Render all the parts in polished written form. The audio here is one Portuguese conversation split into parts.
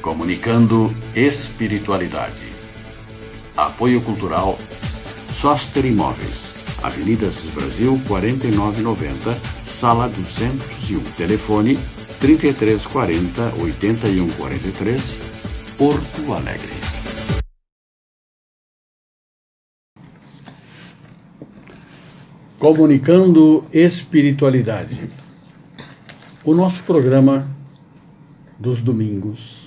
Comunicando Espiritualidade. Apoio Cultural Soster Imóveis, Avenida Assis Brasil, 4990, Sala 201. Telefone 3340 8143, Porto Alegre. Comunicando Espiritualidade. O nosso programa dos domingos,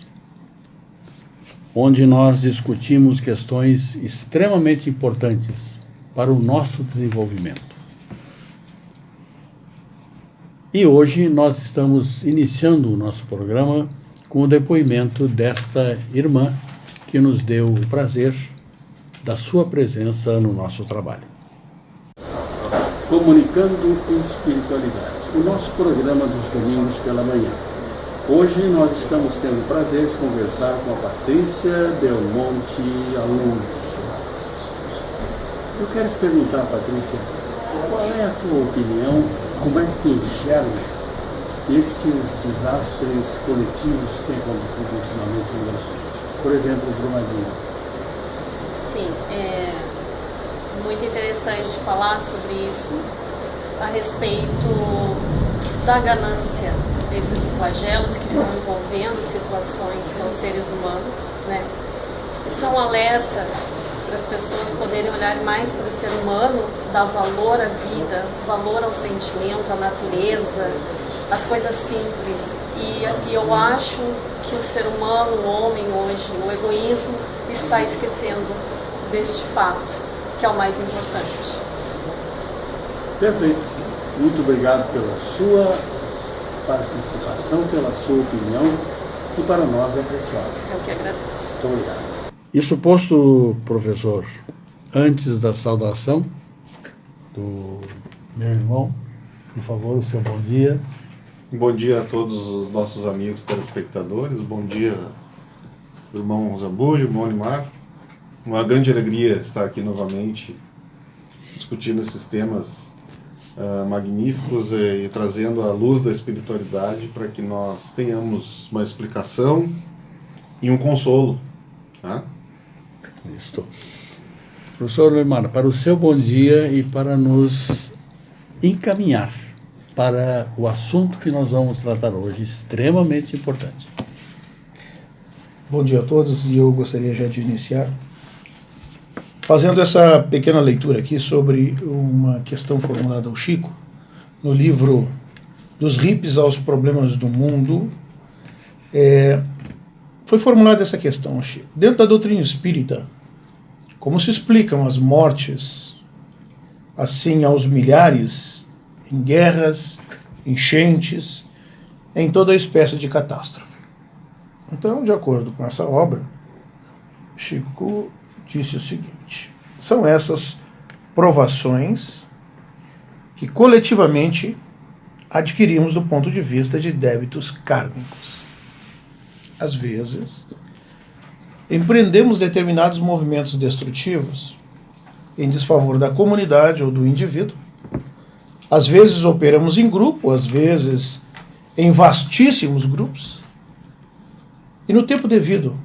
onde nós discutimos questões extremamente importantes para o nosso desenvolvimento. E hoje nós estamos iniciando o nosso programa com o depoimento desta irmã que nos deu o prazer da sua presença no nosso trabalho. Comunicando Espiritualidade, o nosso programa dos domingos pela manhã. Hoje nós estamos tendo o prazer de conversar com a Patrícia Belmonte Alonso. Eu quero te perguntar, Patrícia, qual é a tua opinião, como é que tu enxergas esses desastres coletivos que têm acontecido ultimamente no Brasil? Por exemplo, o Brumadinho. Sim, é muito interessante falar sobre isso, a respeito da ganância desses flagelos que estão envolvendo situações com os seres humanos, né? Isso é um alerta para as pessoas poderem olhar mais para o ser humano, dar valor à vida, valor ao sentimento, à natureza, às coisas simples. E eu acho que o ser humano, o homem hoje, o egoísmo, está esquecendo deste fato, que é o mais importante. Perfeito. Muito obrigado pela sua participação, pela sua opinião, que para nós é preciosa. Eu que agradeço. Muito obrigado. Isso posto, professor, antes da saudação do meu irmão, por favor, o seu bom dia. Bom dia a todos os nossos amigos telespectadores, bom dia, irmão Zambujo, irmão Animar. Uma grande alegria estar aqui novamente discutindo esses temas magníficos e trazendo a luz da espiritualidade para que nós tenhamos uma explicação e um consolo. Tá? Isso. Professor Leimar, para o seu bom dia e para nos encaminhar para o assunto que nós vamos tratar hoje, extremamente importante. Bom dia a todos, e eu gostaria já de iniciar fazendo essa pequena leitura aqui sobre uma questão formulada ao Chico, no livro Dos Hippies aos Problemas do Mundo. Foi formulada essa questão, Chico. Dentro da doutrina espírita, como se explicam as mortes, assim, aos milhares, em guerras, enchentes, em toda espécie de catástrofe? Então, de acordo com essa obra, Chico disse o seguinte: são essas provações que coletivamente adquirimos do ponto de vista de débitos kármicos. Às vezes, empreendemos determinados movimentos destrutivos em desfavor da comunidade ou do indivíduo. Às vezes operamos em grupo, às vezes em vastíssimos grupos. E no tempo devido,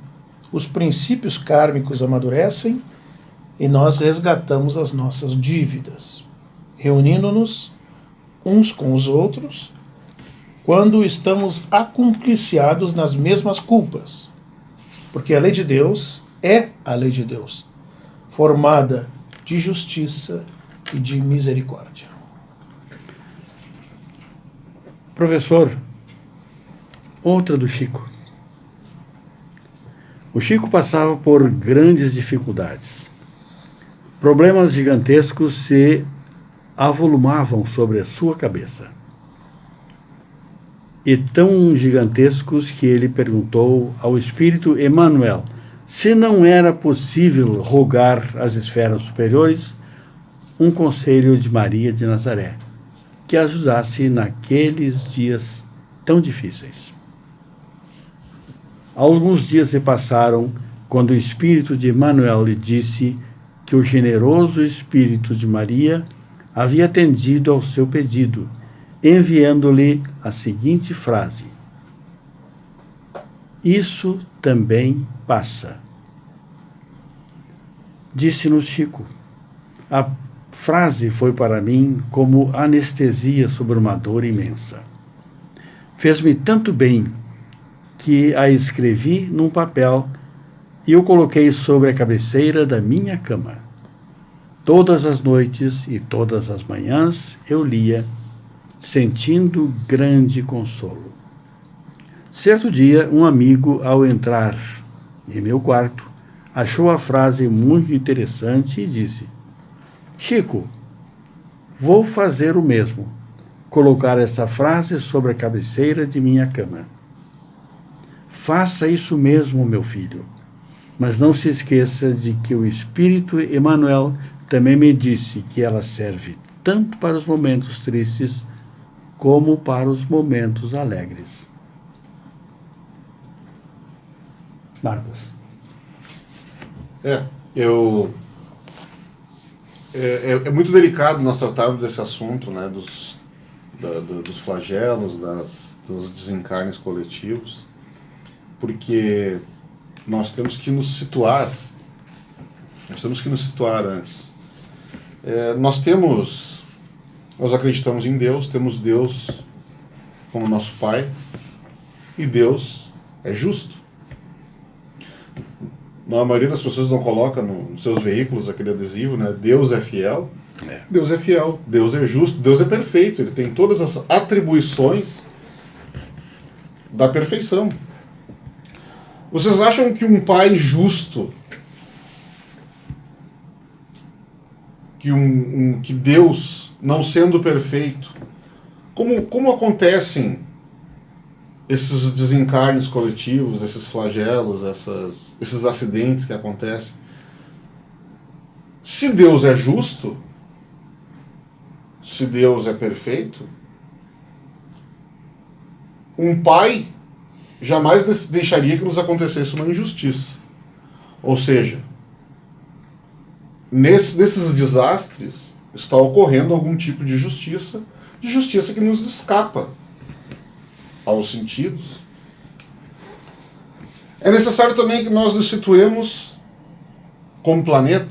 os princípios kármicos amadurecem e nós resgatamos as nossas dívidas, reunindo-nos uns com os outros quando estamos acumpliciados nas mesmas culpas. Porque a lei de Deus é a lei de Deus, formada de justiça e de misericórdia. Professor, outra do Chico. O Chico passava por grandes dificuldades. Problemas gigantescos se avolumavam sobre a sua cabeça. E tão gigantescos que ele perguntou ao Espírito Emmanuel se não era possível rogar às esferas superiores um conselho de Maria de Nazaré, que ajudasse naqueles dias tão difíceis. Alguns dias se passaram quando o Espírito de Emmanuel lhe disse que o generoso Espírito de Maria havia atendido ao seu pedido, enviando-lhe a seguinte frase: Isso também passa. Disse-nos Chico. A frase foi para mim como anestesia sobre uma dor imensa. Fez-me tanto bem que a escrevi num papel e o coloquei sobre a cabeceira da minha cama. Todas as noites e todas as manhãs eu lia, sentindo grande consolo. Certo dia, um amigo, ao entrar em meu quarto, achou a frase muito interessante e disse: Chico, vou fazer o mesmo, colocar essa frase sobre a cabeceira de minha cama. Faça isso mesmo, meu filho, mas não se esqueça de que o Espírito Emmanuel também me disse que ela serve tanto para os momentos tristes como para os momentos alegres. Marcos. É muito delicado nós tratarmos desse assunto, né, dos flagelos, dos desencarnes coletivos, porque nós temos que nos situar antes. Nós acreditamos em Deus, temos Deus como nosso Pai, e Deus é justo. A maioria das pessoas não coloca nos seus veículos aquele adesivo, né? Deus é fiel. Deus é fiel, Deus é justo, Deus é perfeito. Ele tem todas as atribuições da perfeição. Vocês acham que um pai justo, que Deus, não sendo perfeito, como acontecem esses desencarnes coletivos, esses flagelos, esses acidentes que acontecem? Se Deus é justo, se Deus é perfeito, um pai jamais deixaria que nos acontecesse uma injustiça. Ou seja, nesses desastres está ocorrendo algum tipo de justiça que nos escapa aos sentidos. É necessário também que nós nos situemos como planeta.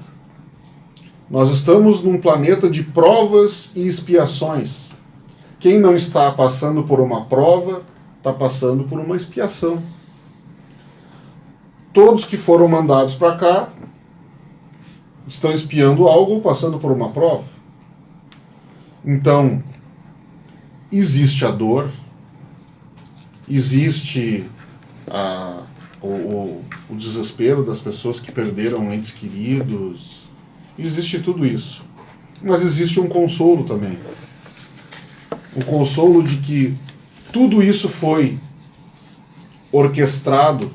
Nós estamos num planeta de provas e expiações. Quem não está passando por uma prova, está passando por uma expiação. Todos que foram mandados para cá estão expiando algo ou passando por uma prova. Então, existe a dor, existe o desespero das pessoas que perderam entes queridos, existe tudo isso. Mas existe um consolo também. O consolo de que tudo isso foi orquestrado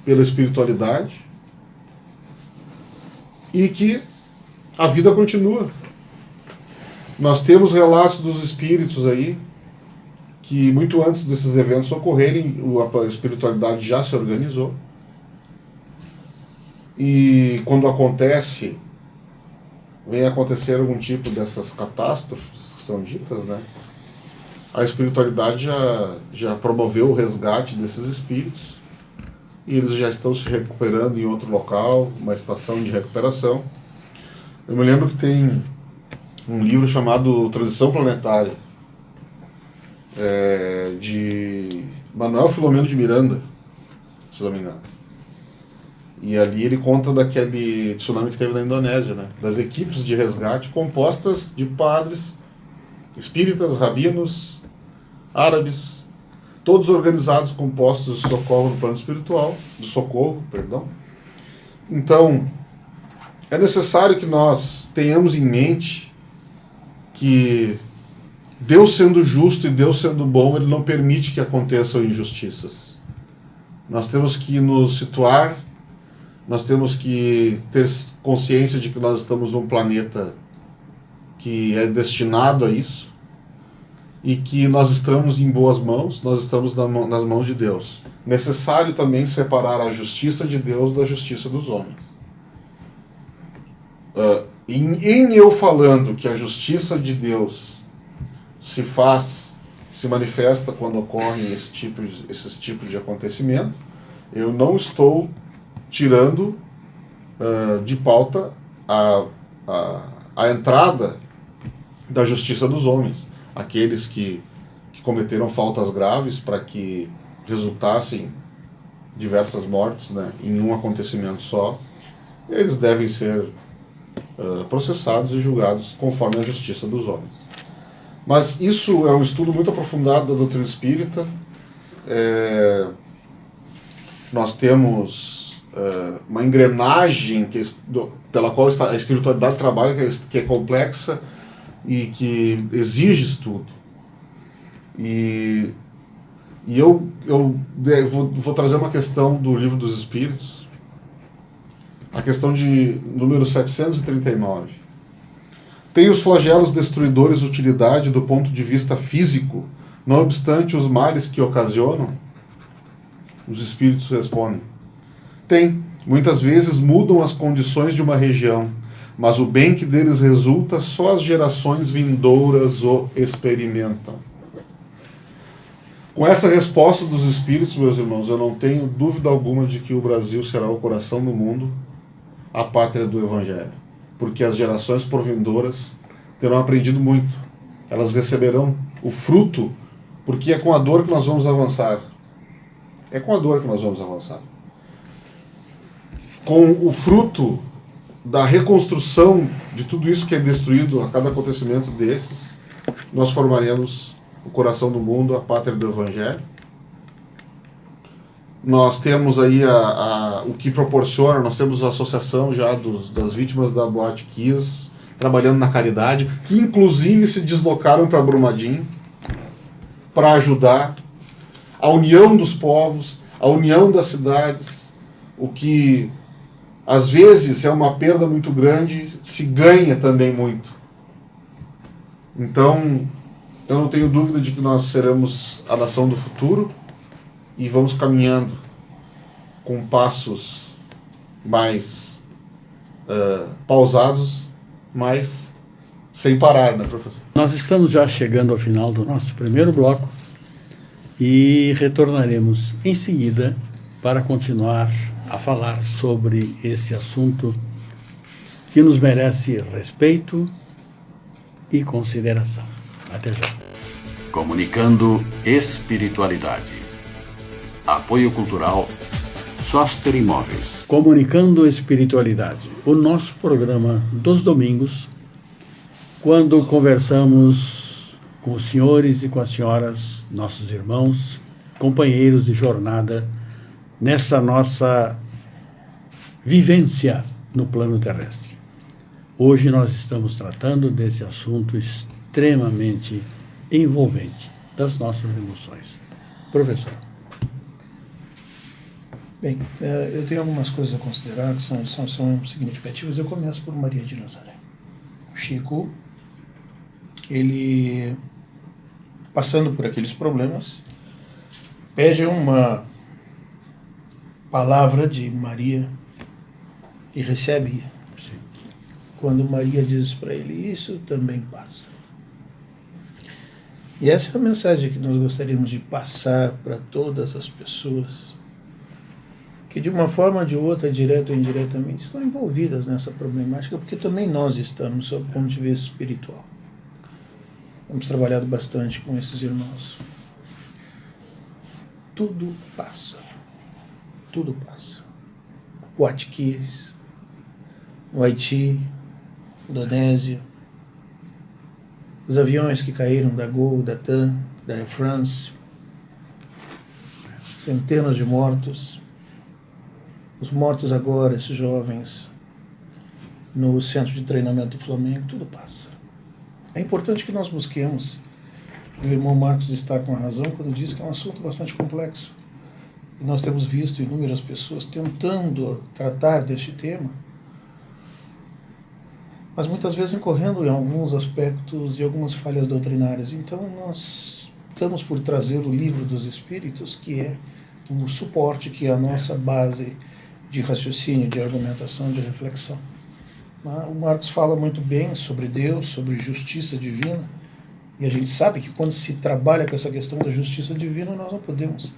pela espiritualidade e que a vida continua. Nós temos relatos dos espíritos aí que muito antes desses eventos ocorrerem, a espiritualidade já se organizou. E quando vem acontecer algum tipo dessas catástrofes que são ditas, né? A espiritualidade já promoveu o resgate desses espíritos e eles já estão se recuperando em outro local, uma estação de recuperação. Eu me lembro que tem um livro chamado Transição Planetária, de Manuel Filomeno de Miranda, se não me engano. E ali ele conta daquele tsunami que teve na Indonésia, né? Das equipes de resgate compostas de padres, espíritas, rabinos, árabes, todos organizados com postos de socorro no plano espiritual, Então, é necessário que nós tenhamos em mente que Deus sendo justo e Deus sendo bom, Ele não permite que aconteçam injustiças. Nós temos que nos situar, nós temos que ter consciência de que nós estamos num planeta que é destinado a isso e que nós estamos em boas mãos, nós estamos nas mãos de Deus. Necessário também separar a justiça de Deus da justiça dos homens. Em eu falando que a justiça de Deus se faz se manifesta quando ocorrem esses tipos de acontecimento. Eu não estou tirando de pauta a entrada da justiça dos homens, aqueles que cometeram faltas graves para que resultassem diversas mortes, né, em um acontecimento só. Eles devem ser processados e julgados conforme a justiça dos homens. Mas isso é um estudo muito aprofundado da doutrina espírita. Nós temos uma engrenagem pela qual a espiritualidade trabalha, que é complexa e que exige estudo. E eu vou trazer uma questão do Livro dos Espíritos, a questão de número 739. Tem os flagelos destruidores utilidade do ponto de vista físico, não obstante os males que ocasionam? Os espíritos respondem: tem. Muitas vezes mudam as condições de uma região, mas o bem que deles resulta só as gerações vindouras o experimentam. Com essa resposta dos espíritos, meus irmãos, eu não tenho dúvida alguma de que o Brasil será o coração do mundo, a pátria do Evangelho, porque as gerações por vindouras terão aprendido muito. Elas receberão o fruto, porque é com a dor que nós vamos avançar. É com a dor que nós vamos avançar. Com o fruto da reconstrução de tudo isso que é destruído a cada acontecimento desses, nós formaremos o coração do mundo, a pátria do Evangelho. Nós temos aí o que proporciona, nós temos a associação já das vítimas da Boate Kiss, trabalhando na caridade, que inclusive se deslocaram para Brumadinho para ajudar a união dos povos, a união das cidades. O que às vezes é uma perda muito grande, se ganha também muito. Então, eu não tenho dúvida de que nós seremos a nação do futuro e vamos caminhando com passos mais pausados, mas sem parar, né, professor? Nós estamos já chegando ao final do nosso primeiro bloco e retornaremos em seguida para continuar a falar sobre esse assunto que nos merece respeito e consideração. Até já. Comunicando espiritualidade. Apoio cultural Soster Imóveis. Comunicando espiritualidade. O nosso programa dos domingos, quando conversamos com os senhores e com as senhoras, nossos irmãos, companheiros de jornada, nessa nossa vivência no plano terrestre. Hoje nós estamos tratando desse assunto extremamente envolvente, das nossas emoções. Professor. Bem, eu tenho algumas coisas a considerar que são significativas. Eu começo por Maria de Nazaré. O Chico, ele, passando por aqueles problemas, pede uma palavra de Maria e recebe. Quando Maria diz para ele, isso também passa. E essa é a mensagem que nós gostaríamos de passar para todas as pessoas que de uma forma ou de outra, direta ou indiretamente, estão envolvidas nessa problemática, porque também nós estamos, sob o ponto de vista espiritual. Temos trabalhado bastante com esses irmãos. Tudo passa. Tudo passa. Boate Kiss, no Haiti, Indonésia, os aviões que caíram da Gol, da TAM, da Air France, centenas de mortos, os mortos agora, esses jovens, no centro de treinamento do Flamengo, tudo passa. É importante que nós busquemos, o irmão Marcos está com a razão quando diz que é um assunto bastante complexo. E nós temos visto inúmeras pessoas tentando tratar deste tema, mas muitas vezes incorrendo em alguns aspectos e algumas falhas doutrinárias. Então nós estamos por trazer o Livro dos Espíritos, que é o suporte, que é a nossa base de raciocínio, de argumentação, de reflexão. O Marcos fala muito bem sobre Deus, sobre justiça divina, E a gente sabe que quando se trabalha com essa questão da justiça divina, nós não podemos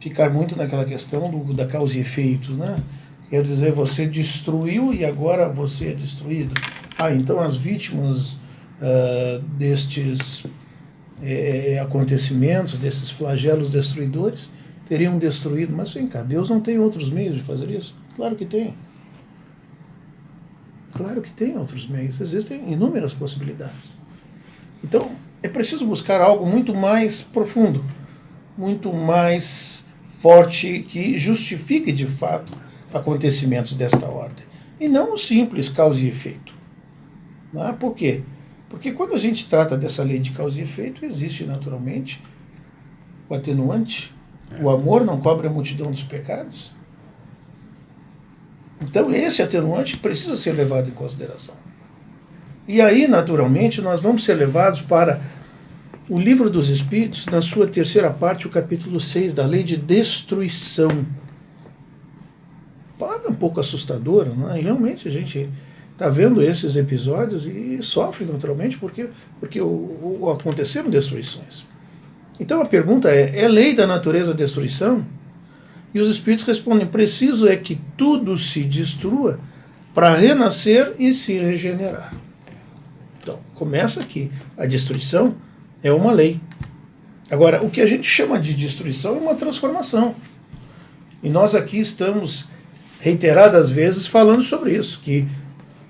ficar muito naquela questão da causa e efeito, né? Quer dizer, você destruiu e agora você é destruído. Então as vítimas destes acontecimentos, desses flagelos destruidores, teriam destruído. Mas vem cá, Deus não tem outros meios de fazer isso? Claro que tem. Claro que tem outros meios. Existem inúmeras possibilidades. Então, é preciso buscar algo muito mais profundo, muito mais forte, que justifique de fato acontecimentos desta ordem. E não um simples causa e efeito. Por quê? Porque quando a gente trata dessa lei de causa e efeito, existe naturalmente o atenuante. O amor não cobre a multidão dos pecados. Então esse atenuante precisa ser levado em consideração. E aí, naturalmente, nós vamos ser levados para o Livro dos Espíritos, na sua terceira parte, o capítulo 6, da lei de destruição. A palavra é um pouco assustadora, não é? E realmente a gente está vendo esses episódios e sofre naturalmente porque aconteceram destruições. Então a pergunta é lei da natureza a destruição? E os Espíritos respondem, preciso é que tudo se destrua para renascer e se regenerar. Então, começa aqui. A destruição é uma lei. Agora, o que a gente chama de destruição é uma transformação. E nós aqui estamos reiteradas vezes falando sobre isso, que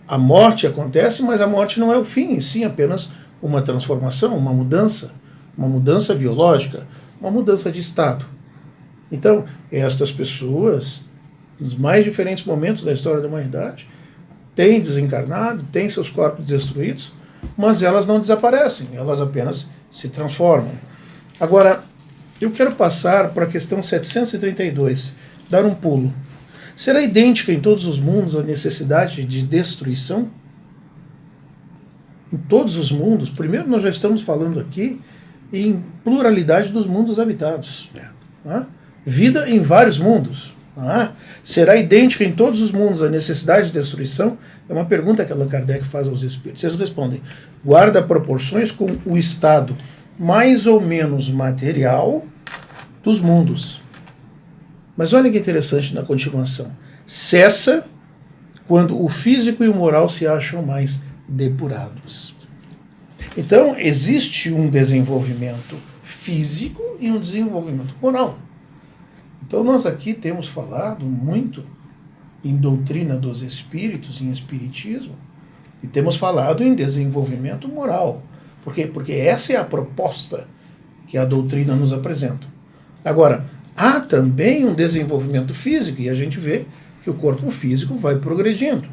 a morte acontece, mas a morte não é o fim, e sim apenas uma transformação, uma mudança biológica, uma mudança de estado. Então, estas pessoas, nos mais diferentes momentos da história da humanidade, têm desencarnado, têm seus corpos destruídos, mas elas não desaparecem, elas apenas se transformam. Agora, eu quero passar para a questão 732, dar um pulo. Será idêntica em todos os mundos a necessidade de destruição? Em todos os mundos? Primeiro, nós já estamos falando aqui em pluralidade dos mundos habitados. Vida em vários mundos. Será idêntica em todos os mundos a necessidade de destruição? É uma pergunta que Allan Kardec faz aos espíritos. Eles respondem, guarda proporções com o estado mais ou menos material dos mundos. Mas olha que interessante na continuação. Cessa quando o físico e o moral se acham mais depurados. Então, existe um desenvolvimento físico e um desenvolvimento moral. Então, nós aqui temos falado muito em doutrina dos espíritos, em espiritismo, e temos falado em desenvolvimento moral. Por quê? Porque essa é a proposta que a doutrina nos apresenta. Agora, há também um desenvolvimento físico, e a gente vê que o corpo físico vai progredindo.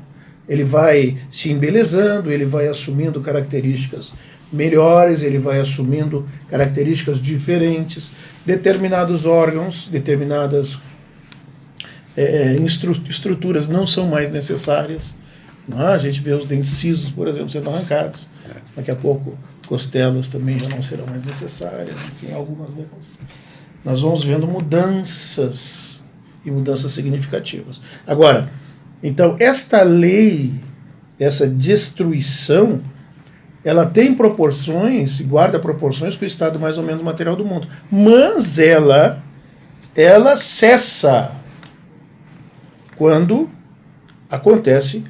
Ele vai se embelezando, ele vai assumindo características melhores, ele vai assumindo características diferentes, determinados órgãos, determinadas estruturas não são mais necessárias. A gente vê os dentes cisos, por exemplo, sendo arrancados. Daqui a pouco, costelas também já não serão mais necessárias, enfim, algumas delas. Nós vamos vendo mudanças, e mudanças significativas. Agora, então, esta lei, essa destruição, ela tem proporções, guarda proporções com o estado mais ou menos material do mundo. Mas ela cessa quando acontece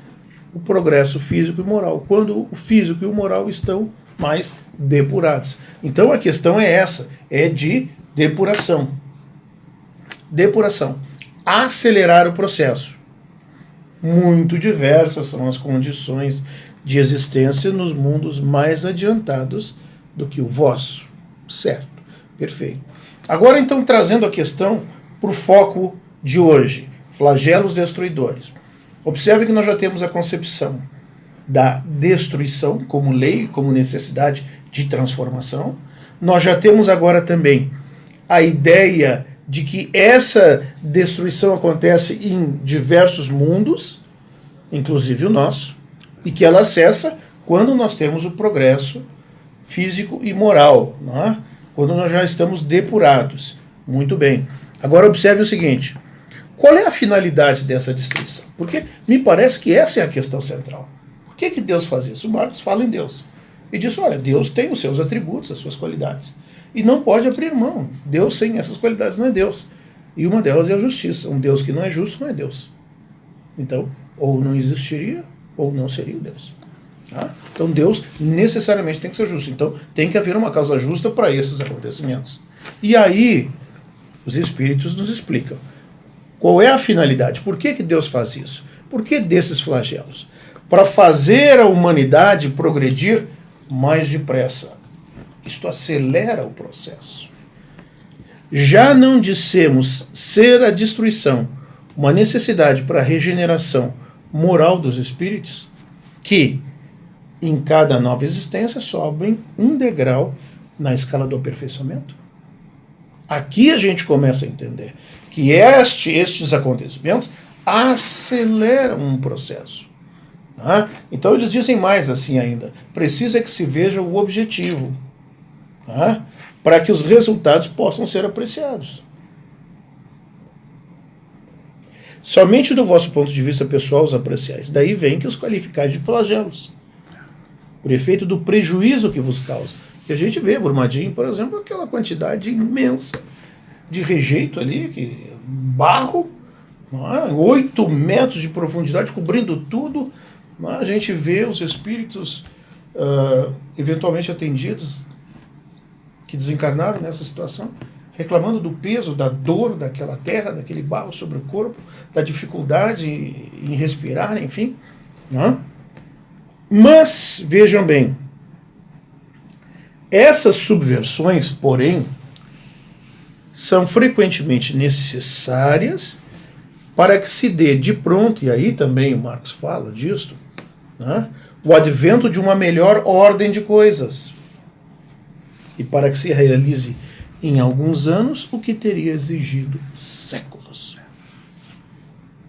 o progresso físico e moral, quando o físico e o moral estão mais depurados. Então a questão é essa, é de depuração. Depuração. Acelerar o processo. Muito diversas são as condições de existência nos mundos mais adiantados do que o vosso. Certo, perfeito. Agora, então, trazendo a questão para o foco de hoje, flagelos destruidores. Observe que nós já temos a concepção da destruição como lei, como necessidade de transformação. Nós já temos agora também a ideia de que essa destruição acontece em diversos mundos, inclusive o nosso, e que ela cessa quando nós temos o progresso físico e moral, não é? Quando nós já estamos depurados. Muito bem. Agora observe o seguinte, qual é a finalidade dessa destruição? Porque me parece que essa é a questão central. Por que Deus faz isso? O Marcos fala em Deus. e disse, olha, Deus tem os seus atributos, as suas qualidades, e não pode abrir mão. Deus sem essas qualidades não é Deus. E uma delas é a justiça. Um Deus que não é justo não é Deus. Então, ou não existiria, ou não seria o Deus. Tá? Então Deus necessariamente tem que ser justo. Então tem que haver uma causa justa para esses acontecimentos. E aí, os Espíritos nos explicam qual é a finalidade. Por que Deus faz isso? Por que desses flagelos? Para fazer a humanidade progredir mais depressa. Isto acelera o processo. Já não dissemos ser a destruição uma necessidade para a regeneração moral dos espíritos, que em cada nova existência sobem um degrau na escala do aperfeiçoamento? Aqui a gente começa a entender que estes acontecimentos aceleram um processo. Tá? Então eles dizem mais assim ainda, precisa que se veja o objetivo, tá? Para que os resultados possam ser apreciados. Somente do vosso ponto de vista pessoal os apreciais. Daí vem que os qualificais de flagelos, por efeito do prejuízo que vos causa. E a gente vê, Brumadinho, por exemplo, aquela quantidade imensa de rejeito ali, barro, 8 metros de profundidade, cobrindo tudo. A gente vê os espíritos eventualmente atendidos, que desencarnaram nessa situação, reclamando do peso, da dor daquela terra, daquele barro sobre o corpo, da dificuldade em respirar, enfim. Não? Mas, vejam bem, essas subversões, porém, são frequentemente necessárias para que se dê de pronto, e aí também o Marx fala disso, né, o advento de uma melhor ordem de coisas. E para que se realize em alguns anos o que teria exigido séculos.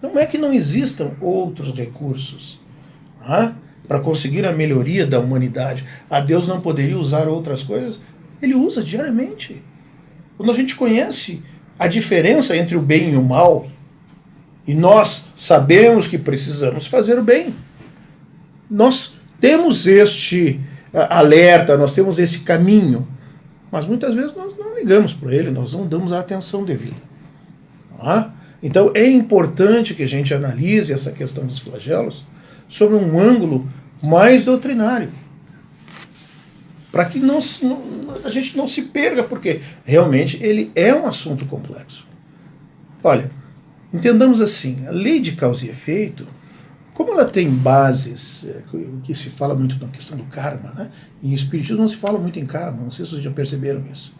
Não é que não existam outros recursos para conseguir a melhoria da humanidade. Deus não poderia usar outras coisas? Ele usa diariamente. Quando a gente conhece a diferença entre o bem e o mal, e nós sabemos que precisamos fazer o bem, nós temos este alerta, nós temos esse caminho, mas muitas vezes nós não ligamos para ele, nós não damos a atenção devida. Então é importante que a gente analise essa questão dos flagelos sob um ângulo mais doutrinário, para que a gente não se perca, porque realmente ele é um assunto complexo. Olha, entendamos assim, a lei de causa e efeito, como ela tem bases, que se fala muito na questão do karma, né? Em espiritismo não se fala muito em karma, não sei se vocês já perceberam isso.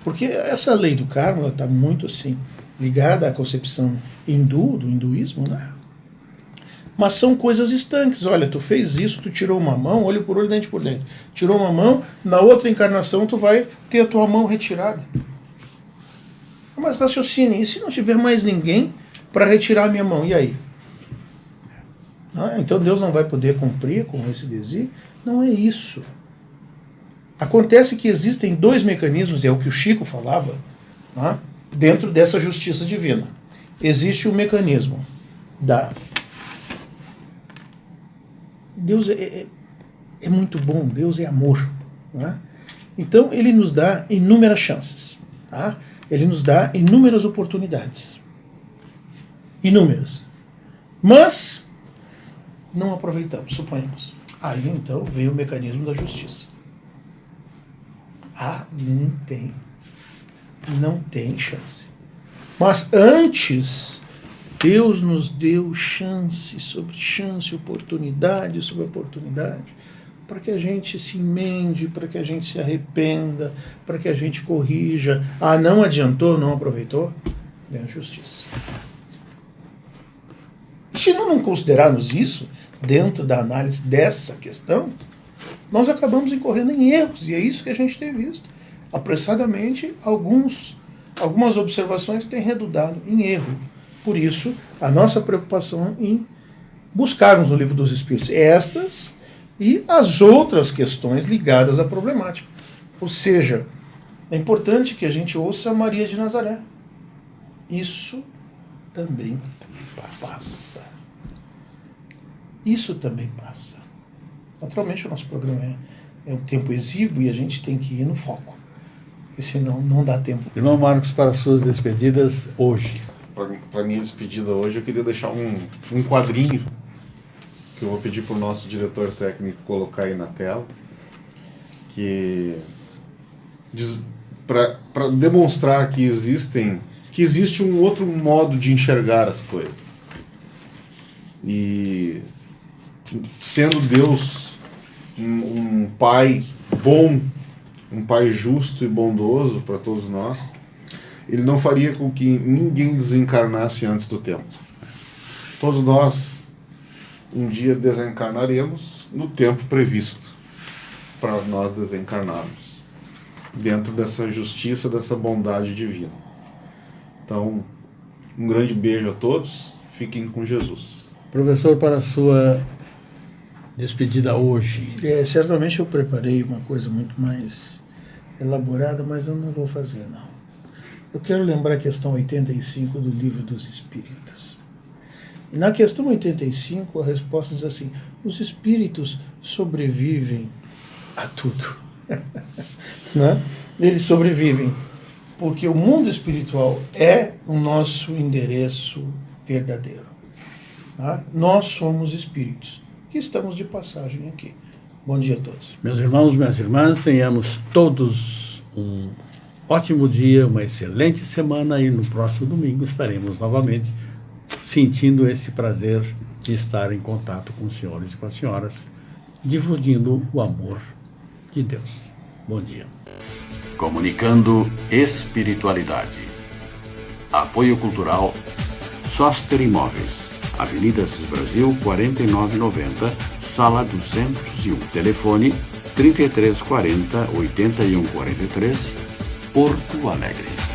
Porque essa lei do karma está muito assim, ligada à concepção hindu, do hinduísmo, né? Mas são coisas estanques. Olha, tu fez isso, tu tirou uma mão, olho por olho, dente por dente. Tirou uma mão, na outra encarnação tu vai ter a tua mão retirada. Mas raciocine, e se não tiver mais ninguém para retirar a minha mão, e aí? Então Deus não vai poder cumprir com esse desígnio? Não é isso. Acontece que existem dois mecanismos, é o que o Chico falava, dentro dessa justiça divina. Existe o mecanismo da... Deus é muito bom, Deus é amor. Então ele nos dá inúmeras chances. Ele nos dá inúmeras oportunidades. Inúmeras. Mas não aproveitamos, suponhamos. Aí então veio o mecanismo da justiça. Não tem chance. Mas antes, Deus nos deu chance sobre chance, oportunidade sobre oportunidade, para que a gente se emende, para que a gente se arrependa, para que a gente corrija. Não adiantou, não aproveitou, vem a justiça. Se não considerarmos isso dentro da análise dessa questão, nós acabamos incorrendo em erros, e é isso que a gente tem visto. Apressadamente, algumas observações têm redundado em erro. Por isso, a nossa preocupação em buscarmos no Livro dos Espíritos estas e as outras questões ligadas à problemática. Ou seja, é importante que a gente ouça Maria de Nazaré. Isso também passa. Isso também passa. Naturalmente, o nosso programa é um tempo exíguo e a gente tem que ir no foco, porque senão não dá tempo. Irmão Marcos, para suas despedidas hoje. Para minha despedida hoje, eu queria deixar um quadrinho que eu vou pedir para o nosso diretor técnico colocar aí na tela, que para demonstrar que existe um outro modo de enxergar as coisas. E sendo Deus um pai bom, um pai justo e bondoso para todos nós, ele não faria com que ninguém desencarnasse antes do tempo. Todos nós um dia desencarnaremos no tempo previsto para nós desencarnarmos, dentro dessa justiça, dessa bondade divina. Então, um grande beijo a todos, fiquem com Jesus. Professor, para a sua despedida hoje. Certamente eu preparei uma coisa muito mais elaborada, mas eu não vou fazer, não. Eu quero lembrar a questão 85 do Livro dos Espíritos. E na questão 85, a resposta diz assim: os espíritos sobrevivem a tudo. Né? Eles sobrevivem porque o mundo espiritual é o nosso endereço verdadeiro. Tá? Nós somos espíritos que estamos de passagem aqui. Bom dia a todos. Meus irmãos, minhas irmãs, tenhamos todos um ótimo dia, uma excelente semana, e no próximo domingo estaremos novamente sentindo esse prazer de estar em contato com os senhores e com as senhoras, difundindo o amor de Deus. Bom dia. Comunicando espiritualidade. Apoio cultural Soster Imóveis, Avenida Assis Brasil 4990, Sala 201. Telefone 3340-8143, Porto Alegre.